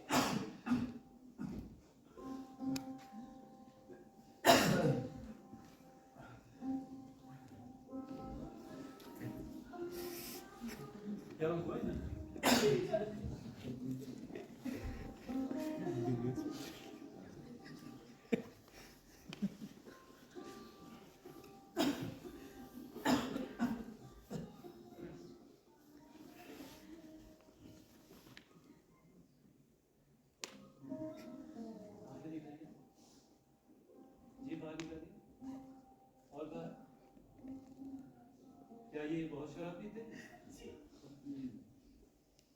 क्या हुआ है? जी बाहर निकालिए। और कहा, क्या ये बहुत शराब पीते हैं?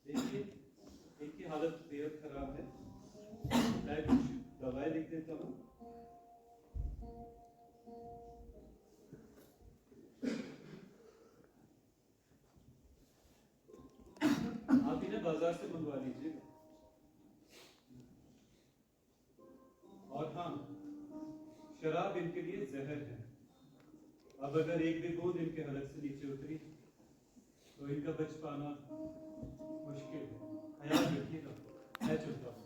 देखिए, इनकी हालत बेहद खराब है। मैं कुछ दवाई लिख देता हूँ। आप इन्हें बाजार से मंगवा लीजिए। और हाँ, शराब इनके लिए जहर है। अब अगर एक भी बूंद इनके हलक से नीचे उतरी तो इनका बच पाना मुश्किल है। ख्याल रखिएगा, मैं चलता हूँ।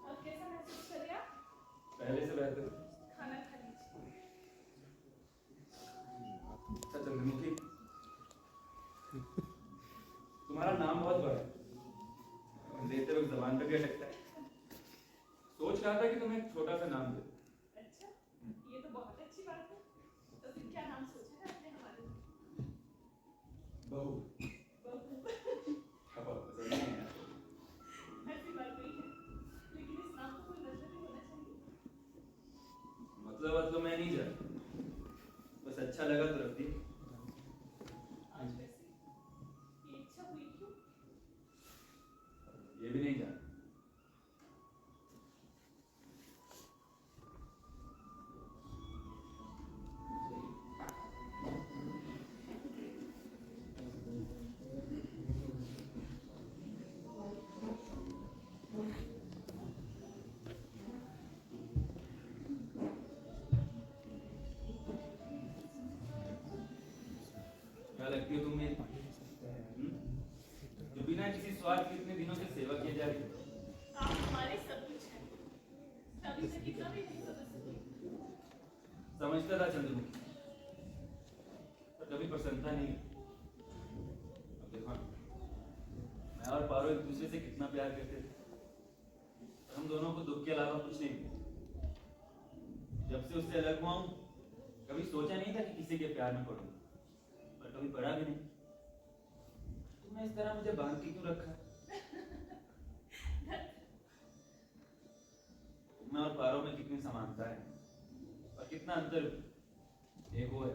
अब कैसा महसूस कर रहे हैं आप? पहले से बेहतर। खाना खा लीजिए। अच्छा चंद्रमुखी, तुम्हारा नाम बहुत बड़ा है, लेते वक्त जबान पे भी अटकता है। सोच रहा था कि तुम्हें एक छोटा सा नाम दे। अच्छा, ये तो बहुत अच्छी बात है। तो फिर क्या नाम सोचा है आपने हमारे लिए? बहू। बहू। अब पसंद नहीं है। ऐसी बात नहीं है, लेकिन इस नाम को कोई मतलब भी होना चाहिए। मतलब मैं नहीं जानता, बस अच्छा लगा तो रख दिया। आज वैसे ये इच्छा हुई क्यों? ये भी नहीं जानता। थी। आप हमारे सब कुछ हैं। कभी से कितना भी नहीं समझ सकी। समझता था चंद्रमुखी, पर कभी प्रसन्नता नहीं। अब देखो ना, मैं और पारो एक दूसरे से कितना प्यार करते थे, पर हम दोनों को दुख के अलावा कुछ नहीं मिला। जब से उससे अलग हुआ हूं, कभी सोचा नहीं था कि किसी के प्यार में पड़ूंगा, पर कभी पड़ा भी नहीं। तुमने इस तरह मुझे बांध के क्यों रखा? मैं और पारो में कितनी समानता है और कितना अंतर है। एक वो है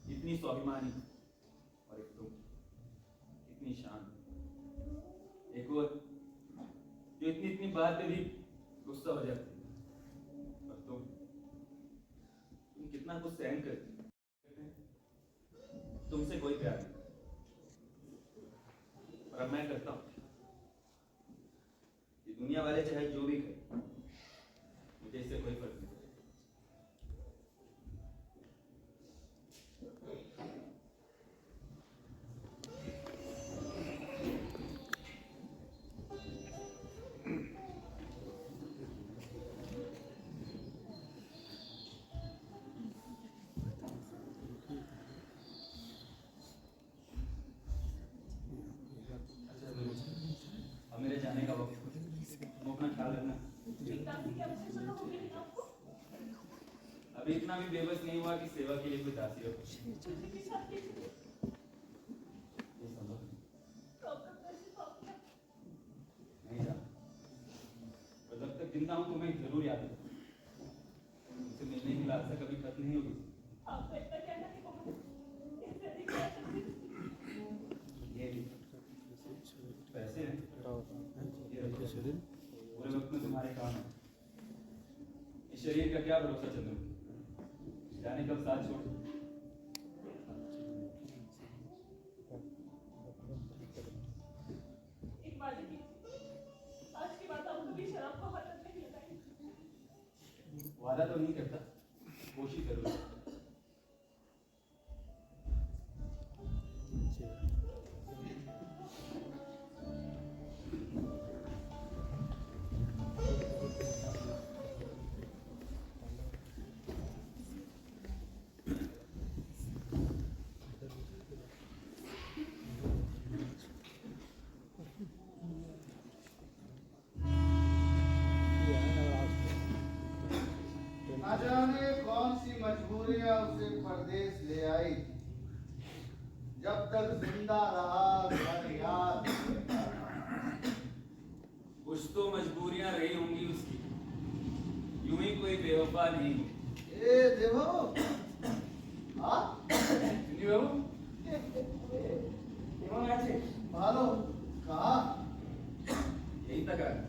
इतनी स्वाभिमानी और एक तुम इतनी शांत। एक वो है जो इतनी इतनी बात पे भी गुस्सा हो जाती है और तुम कितना कुछ सहन करती हो। तुमसे कोई प्यार नहीं, और अब मैं करता हूं। ये दुनिया वाले चाहे जो भी करें, मुझे इससे कोई फर्क नहीं पड़ता। अब मेरे जाने का वक्त है। तुम अपना ख्याल रखना। दासी की आवश्यकता होगी नहीं आपको। अभी इतना भी बेबस नहीं हुआ कि सेवा के लिए कोई दासी रखो। मुझे भी साथ कीजिए। ये संभव प्रॉब्लम कैसे होगा? नहीं जानता, और जब तक जिंदा हूं तुम्हें जरूर याद रखूंगा। तुमसे मिलने की लालसा कभी खत्म नहीं होगी। आपको इतना कहना नहीं होगा। इससे अधिक क्या सकती? ये भी पैसे हैं, ये रखो। पूरे वक्त में तुम्हारे काम है। इस शरीर का क्या भरोसा चंद्र, जाने कब साथ छोड़। एक बात देखिए, आज की बात आप कभी शराब को हाथ नहीं लगाएंगे। वादा तो नहीं करता, कोशिश जरूर। न जाने कौन सी मजबूरियां उसे परदेश ले आई थी। जब तक जिंदा रहा घर याद करता रहा। कुछ तो मजबूरियां रही होंगी उसकी, यूं ही कोई बेवफा नहीं। ए देखो हाँ सुनिए बाबू, क्यों आज भालो कहा यहीं तक आ गए।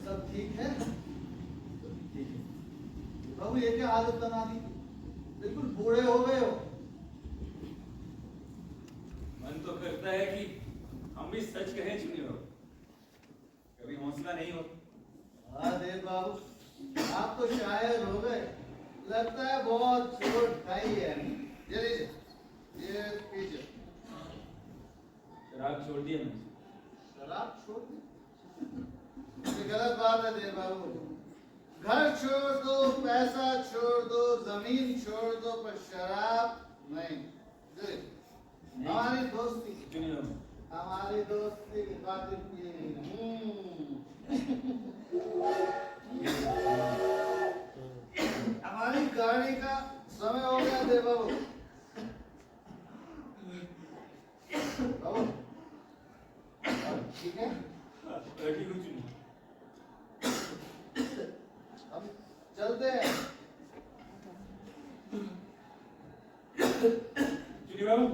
सब ठीक है? ठीक है। प्रभु ये क्या आदत बना दी, बिल्कुल बूढ़े हो गए हो। मन तो करता है कि हम भी सच कहें चुने हो, कभी हौसला नहीं हो। हाँ देव बाबू आप तो शायर हो गए, लगता है बहुत चोट खाई है। ये लीजिए, ये पीजिए। शराब छोड़ दिया मैंने। शराब छोड़ दी? ये गलत बात है देव बाबू। घर छोड़ दो, पैसा छोड़ दो, जमीन छोड़ दो, पर शराब नहीं। जी, हमारी दोस्ती की, चुनिए बाबू। हमारी दोस्ती की खातिर पिए। हमारी गाड़ी का समय हो गया देव बाबू। बाबू ठीक है, लड़की को चुनिए। हम चलते हैं। चुनिए बाबू।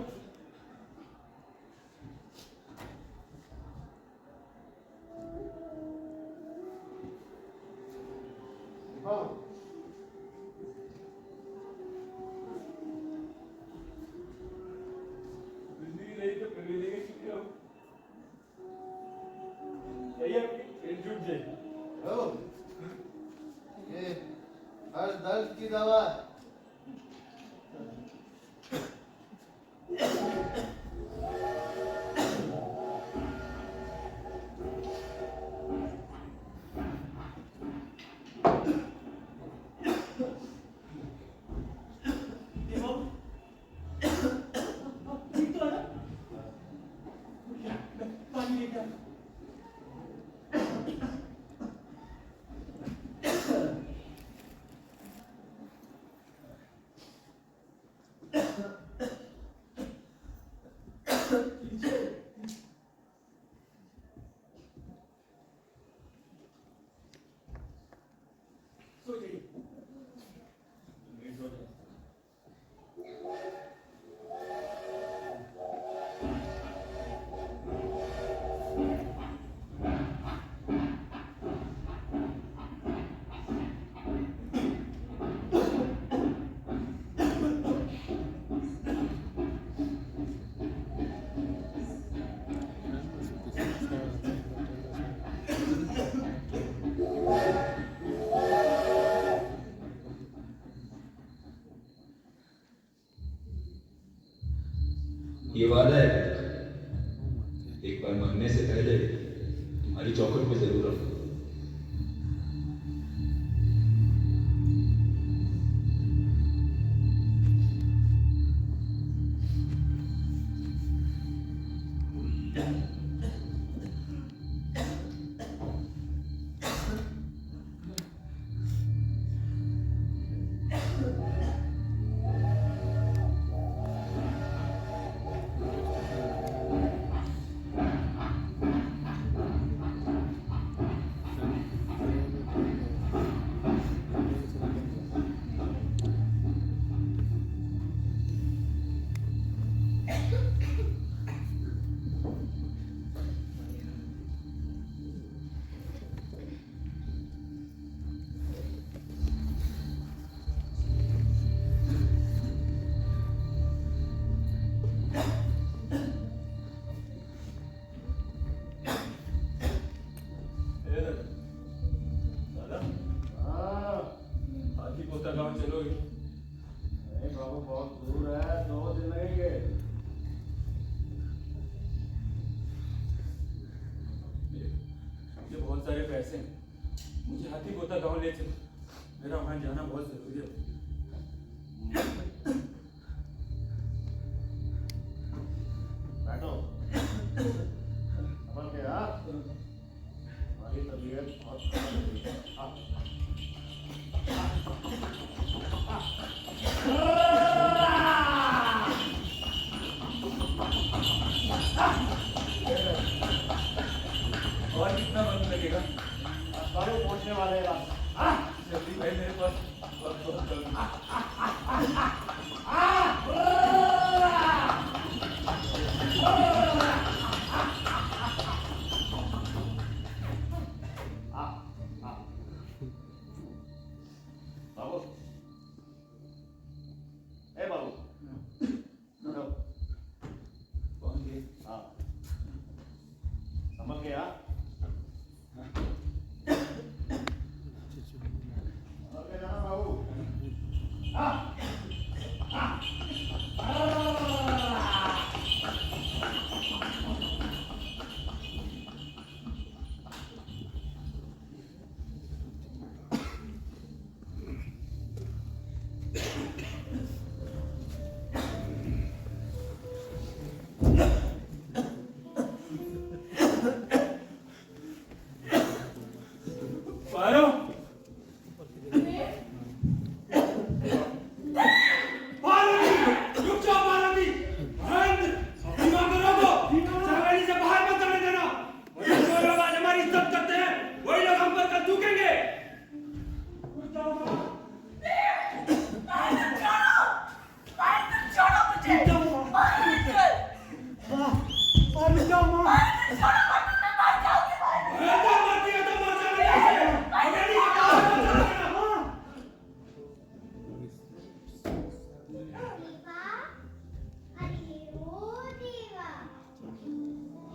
बाबू जिंदगी रही तो फिर मिलेंगे। चुनिए बाबू, यही आपकी पेट जुट जाएगी। ओ, ये हर दर्द की दवा है। एक बार मरने से पहले तुम्हारी चौखट पे जरूर रहूंगा। गाँव चलोगे? नहीं बाबू, बहुत दूर है, 2 दिन लगेंगे। ये बहुत सारे पैसे हैं, मुझे हाथी पोता गाँव ले चलो, मेरा वहाँ जाना बहुत जरूरी है। बैठो। अपन के यार, हमारी तबीयत बहुत खराब हो गई है। और कितना वक्त लगेगा? बाबू पहुंचने वाले हैं। जल्दी भाई, मेरे पास वक्त बहुत कम है। बाबू, ए बाबू, उठो। कौन ये? हाँ, समझ गया? समझ गया ना बाबू? पारो, रुक जाओ पार्वती। महेंद्र, अपनी मां को रोको, चावड़ी से बाहर मत आने देना। वरना जो लोग आज हमारी इज्जत करते हैं, वही लोग हम पर कल थूकेंगे। रुक जाओ मां।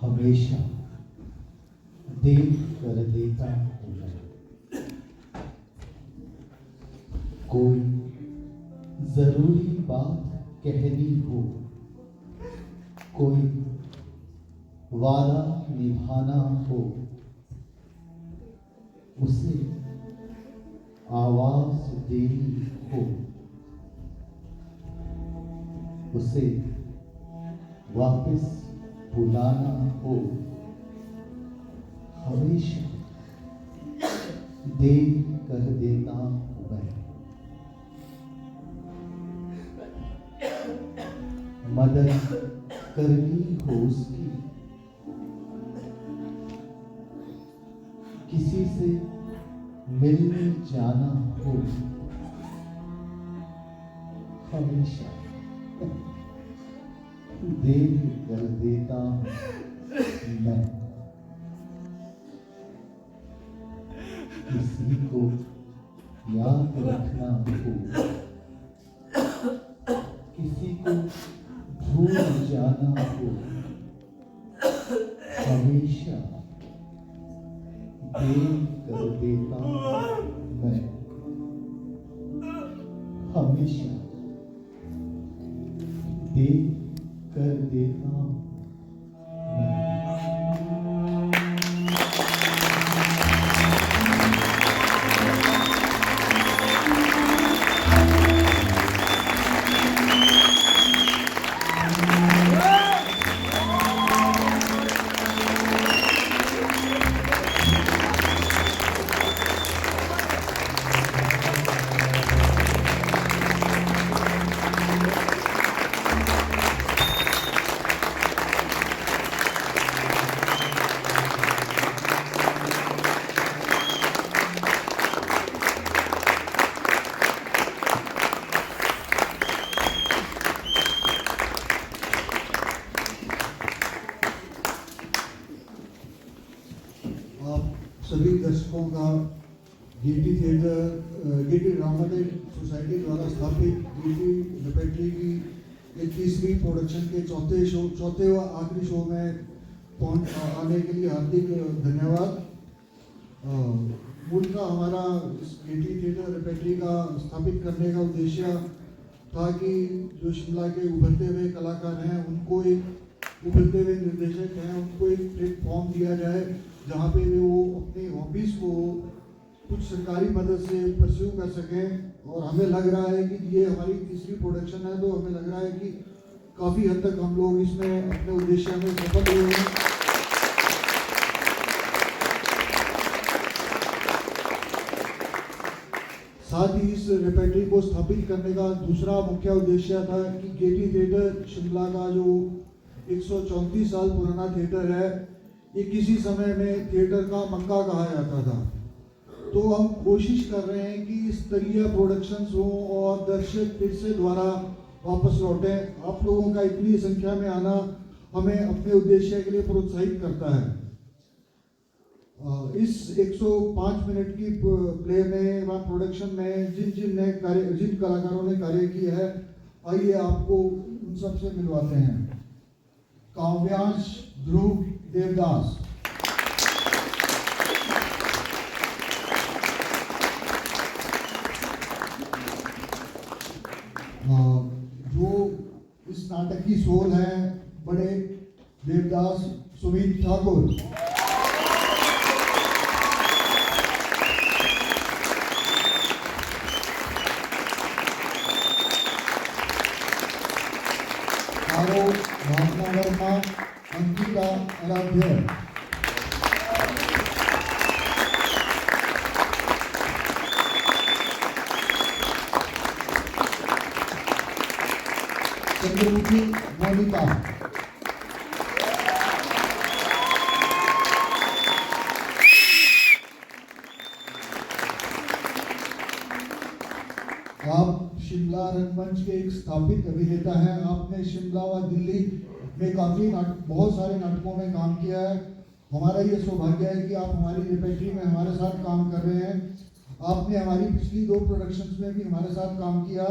हमेशा देख कर देता हूं मैं। कोई जरूरी बात कहनी हो, कोई वादा निभाना हो, उसे आवाज देनी हो, उसे वापस बुलाना हो, हमेशा देर कर देता हूं मैं। मदद करनी हो उसकी, किसी से मिलने जाना हो, हमेशा देर कर देता हूं मैं। किसी को याद रखना हो, किसी को भूल जाना हो, हमेशा देर कर देता हूं मैं। हमेशा देर कर देता हूं मैं। सभी दर्शकों का गेटी ड्रामेटिक सोसाइटी द्वारा स्थापित गेटी रेपेट्री की ये तीसरी प्रोडक्शन के चौथे व आखिरी शो में आने के लिए हार्दिक धन्यवाद। मूलतः हमारा इस गेटी थिएटर रेपेट्री का स्थापित करने का उद्देश्य था कि जो शिमला के उभरते हुए कलाकार हैं उनको एक उभरते हुए निर्देशक हैं उनको एक प्लेटफॉर्म दिया जाए जहाँ पे वो अपनी हॉबीज़ को कुछ सरकारी मदद से परस्यू कर सकें। और हमें लग रहा है कि ये हमारी तीसरी प्रोडक्शन है तो हमें लग रहा है कि काफ़ी हद तक हम लोग इसमें अपने उद्देश्य में सफल हुए हैं। साथ ही इस रेपेट्री को स्थापित करने का दूसरा मुख्य उद्देश्य था कि गेटी थिएटर शिमला का जो 134 साल पुराना थिएटर है ये किसी समय में थिएटर का मक्का कहा जाता था। तो हम कोशिश कर रहे हैं कि इस स्तरीय प्रोडक्शंस हो और दर्शक फिर से द्वारा वापस लौटें। आप लोगों का इतनी संख्या में आना हमें अपने उद्देश्य के लिए प्रोत्साहित करता है। इस 105 मिनट की प्ले में व प्रोडक्शन में जिन कलाकारों ने कार्य किया है आइए आपको उन सबसे मिलवाते हैं। काव्यांश ध्रुव देवदास, जो इस नाटक की सोल है बड़े देवदास सुमित ठाकुर, भावना वर्मा, अंकिता आराध्य, चंद्रमुखी मोनिका, आप शिमला रंगमंच के एक स्थापित अभिनेता हैं। आपने शिमला व दिल्ली में बहुत सारे नाटकों में काम किया है। हमारा ये सौभाग्य है कि आप हमारी रेपेट्री में हमारे साथ काम कर रहे हैं। आपने हमारी पिछली 2 प्रोडक्शंस में भी हमारे साथ काम किया।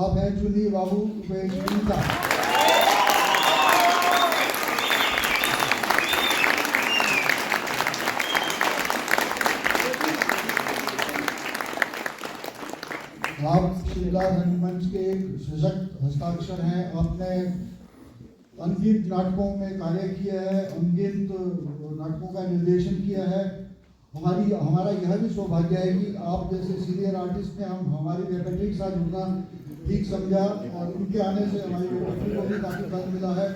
आप हैं चुनी बाबू उपेश मीता। आप शिमला रंगमंच के एक सशक्त हस्ताक्षर हैं। आपने अनगिनत नाटकों में कार्य किया है, अनगिनत नाटकों का निर्देशन किया है। हमारा यह भी सौभाग्य है कि आप जैसे सीनियर आर्टिस्ट ने हमारी रेपेट्री के साथ जुड़ना ठीक समझा और उनके आने से हमारी रेपेट्री को भी काफ़ी फल मिला है।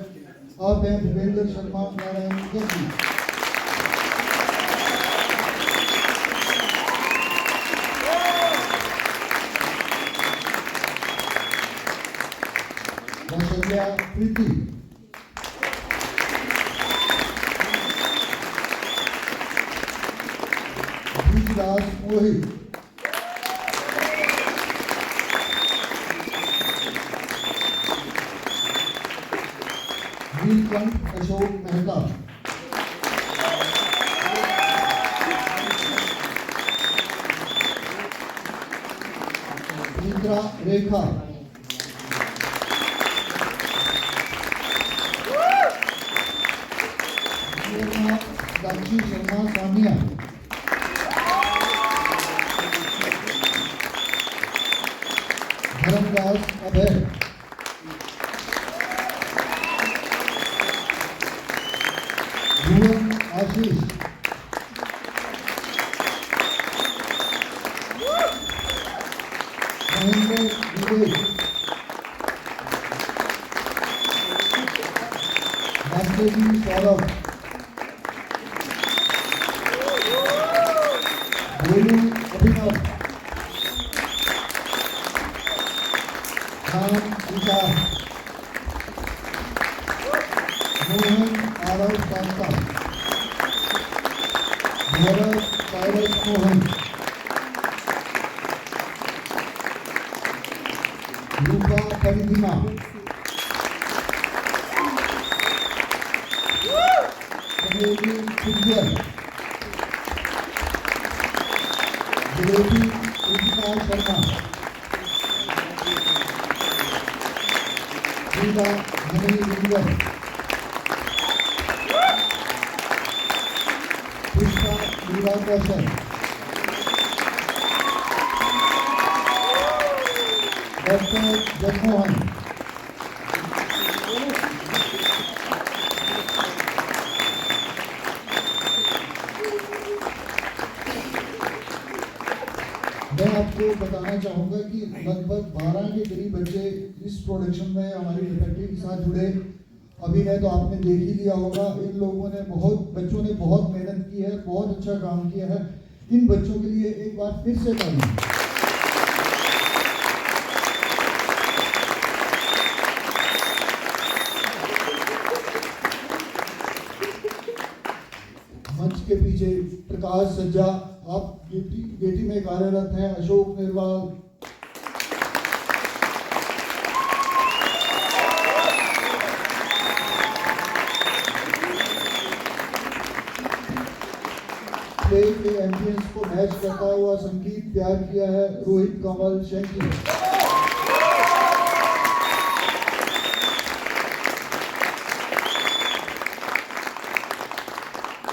आप हैं भूपेंद्र शर्मा नारायण मुखर्जी, कौशल्या प्रीति, दास मोहित, नीलकंठ अशोक मेहता, इंद्रा रेखा, दाक्षी शर्मा सानिया, धर्मदास अभय, भुवन आशीष, महेंद्र विवेक, वासुदेवी सौरभ, गोलू अभिनव, राम विकास, मोहन आरव कांता, भरत साइरस मोहन, रूपा परिधिमा, कमेली सुंदर, श्रीमती कृतिका शर्मा, श्रीदा हनी लिंगम, पुष्पा मीरा कौशल, डॉक्टर जगमोहन, मैं आपको बताना चाहूँगा कि लगभग 12 के करीब बच्चे इस प्रोडक्शन में हमारी रिपेट्री के साथ जुड़े। अभिनय तो आपने देख ही लिया होगा। इन लोगों ने बच्चों ने बहुत मेहनत की है, बहुत अच्छा काम किया है। इन बच्चों के लिए एक बार फिर से ताली। मंच के पीछे प्रकाश सज्जा, आप गेटी में कार्यरत हैं। अशोक निर्वाल, प्ले के एम्बियंस को मैच करता हुआ संगीत तैयार किया है रोहित कंवल शंकी।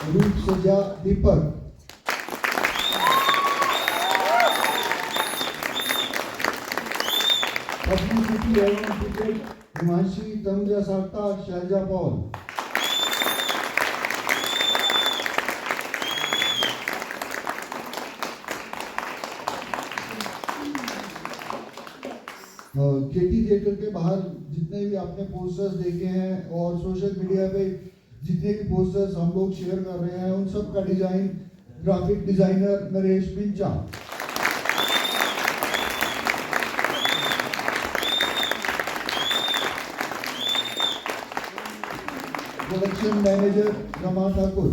रूप सज्जा दीपक, पब्लिसिटी एवं क्रिकेट हिमांशी तनुजा सार्ता शैलजा पॉल। केटी थिएटर के बाहर जितने भी आपने पोस्टर्स देखे हैं और सोशल मीडिया पे जितने भी पोस्टर्स हम लोग शेयर कर रहे हैं, उन सब का design graphic designer Naresh Pincha, production manager Rama Thakur,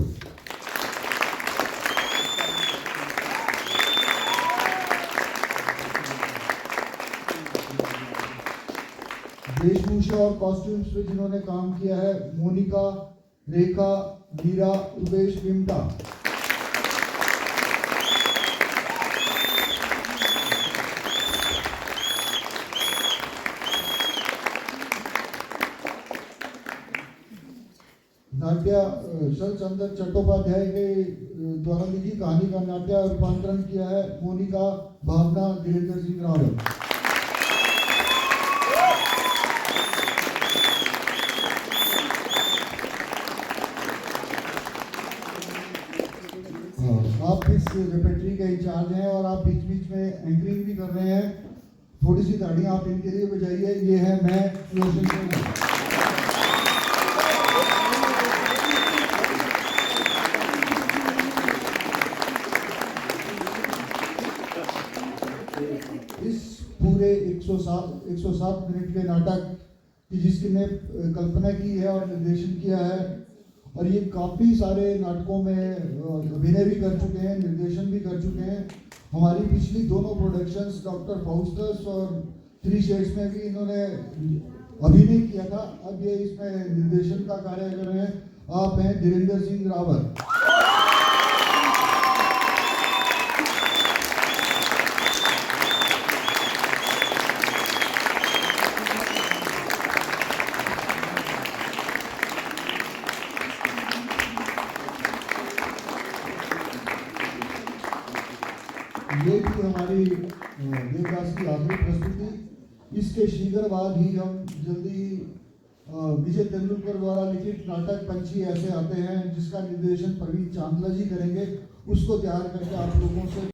वेशभूषा और कॉस्ट्यूम्स पे जिन्होंने काम किया है मोनिका, रेखा, मीरा, रुपेश पिमटा। नाट्य शरचंद्र चट्टोपाध्याय के द्वारा लिखी कहानी का नाट्य रूपांतरण किया है मोनिका, भावना, धीरेन्द्र सिंह रावत। आप इस रेपेट्री के इंचार्ज हैं और आप बीच बीच में एंकरिंग भी कर रहे हैं। थोड़ी सी ताड़ियां आप इनके लिए बजाइए। ये है मैं रोशन सिंह। इस पूरे 107 मिनट के नाटक की जिसने कल्पना की है और निर्देशन किया है, और ये काफ़ी सारे नाटकों में अभिनय भी कर चुके हैं, निर्देशन भी कर चुके हैं। हमारी पिछली दोनों प्रोडक्शंस डॉक्टर फाउस्टस और 3 शेड्स में भी इन्होंने अभिनय किया था। अब ये इसमें निर्देशन का कार्य कर रहे हैं। आप हैं धीरेन्द्र सिंह रावत। ये थी हमारी देवदास की आखिरी प्रस्तुति। इसके शीघ्र बाद ही हम जल्दी विजय तेंदुलकर द्वारा लिखित नाटक पंछी ऐसे आते हैं, जिसका निर्देशन प्रवीण चांदला जी करेंगे, उसको तैयार करके आप लोगों से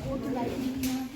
वो तो लाइटिंग